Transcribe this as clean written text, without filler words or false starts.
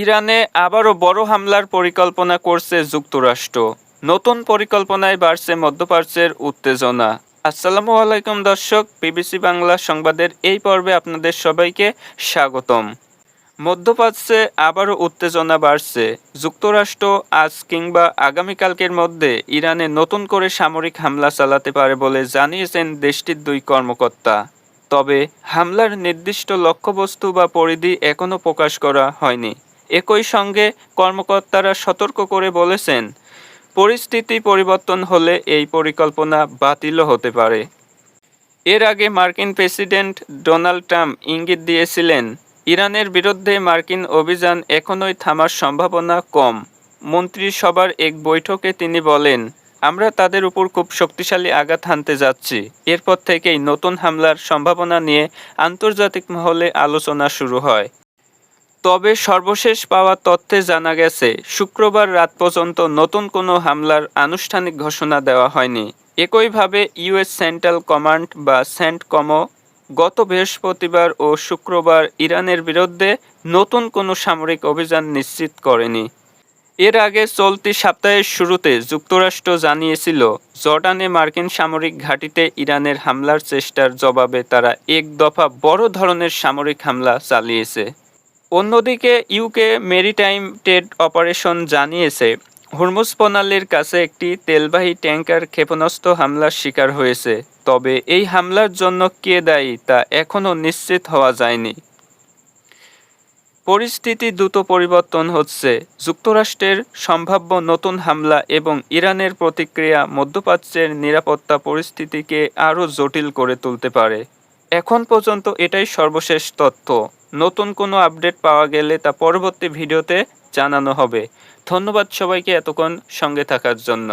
ইরানে আবারও বড় হামলার পরিকল্পনা করছে যুক্তরাষ্ট্র। নতুন পরিকল্পনায় বাড়ছে মধ্যপ্রাচ্যের উত্তেজনা। আসসালামু আলাইকুম দর্শক, বিবিসি বাংলা সংবাদের এই পর্বে আপনাদের সবাইকে স্বাগতম। মধ্যপ্রাচ্যে আবারও উত্তেজনা বাড়ছে। যুক্তরাষ্ট্র আজ কিংবা আগামীকালকের মধ্যে ইরানে নতুন করে সামরিক হামলা চালাতে পারে বলে জানিয়েছেন দেশটির দুই কর্মকর্তা। তবে হামলার নির্দিষ্ট লক্ষ্যবস্তু বা পরিধি এখনও প্রকাশ করা হয়নি। একই সঙ্গে কর্মকর্তারা সতর্ক করে বলেছেন, পরিস্থিতি পরিবর্তন হলে এই পরিকল্পনা বাতিলও হতে পারে। এর আগে মার্কিন প্রেসিডেন্ট ডোনাল্ড ট্রাম্প ইঙ্গিত দিয়েছিলেন, ইরানের বিরুদ্ধে মার্কিন অভিযান এখনই থামার সম্ভাবনা কম। মন্ত্রিসভার এক বৈঠকে তিনি বলেন, আমরা তাদের উপর খুব শক্তিশালী আঘাত হানতে যাচ্ছি। এরপর থেকেই নতুন হামলার সম্ভাবনা নিয়ে আন্তর্জাতিক মহলে আলোচনা শুরু হয়। তবে সর্বশেষ পাওয়া তথ্যে জানা গেছে, শুক্রবার রাত পর্যন্ত নতুন কোনো হামলার আনুষ্ঠানিক ঘোষণা দেওয়া হয়নি। একইভাবে ইউএস সেন্ট্রাল কমান্ড বা সেন্টকমও গত বৃহস্পতিবার ও শুক্রবার ইরানের বিরুদ্ধে নতুন কোনো সামরিক অভিযান নিশ্চিত করেনি। এর আগে চলতি সপ্তাহের শুরুতে যুক্তরাষ্ট্র জানিয়েছিল, জর্ডানে মার্কিন সামরিক ঘাঁটিতে ইরানের হামলার চেষ্টার জবাবে তারা এক দফা বড় ধরনের সামরিক হামলা চালিয়েছে। অন্যদিকে ইউকে মেরিটাইম ট্রেড অপারেশন জানিয়েছে, হরমুজ প্রণালীর কাছে একটি তেলবাহী ট্যাঙ্কার ক্ষেপণাস্ত্র হামলার শিকার হয়েছে। তবে এই হামলার জন্য কে দায়ী তা এখনও নিশ্চিত হওয়া যায়নি। পরিস্থিতি দ্রুত পরিবর্তন হচ্ছে। যুক্তরাষ্ট্রের সম্ভাব্য নতুন হামলা এবং ইরানের প্রতিক্রিয়া মধ্যপ্রাচ্যের নিরাপত্তা পরিস্থিতিকে আরও জটিল করে তুলতে পারে। এখন পর্যন্ত এটাই সর্বশেষ তথ্য। নতুন কোনো আপডেট পাওয়া গেলে তা পরবর্তী ভিডিওতে জানানো হবে। ধন্যবাদ সবাইকে এতক্ষণ সঙ্গে থাকার জন্য।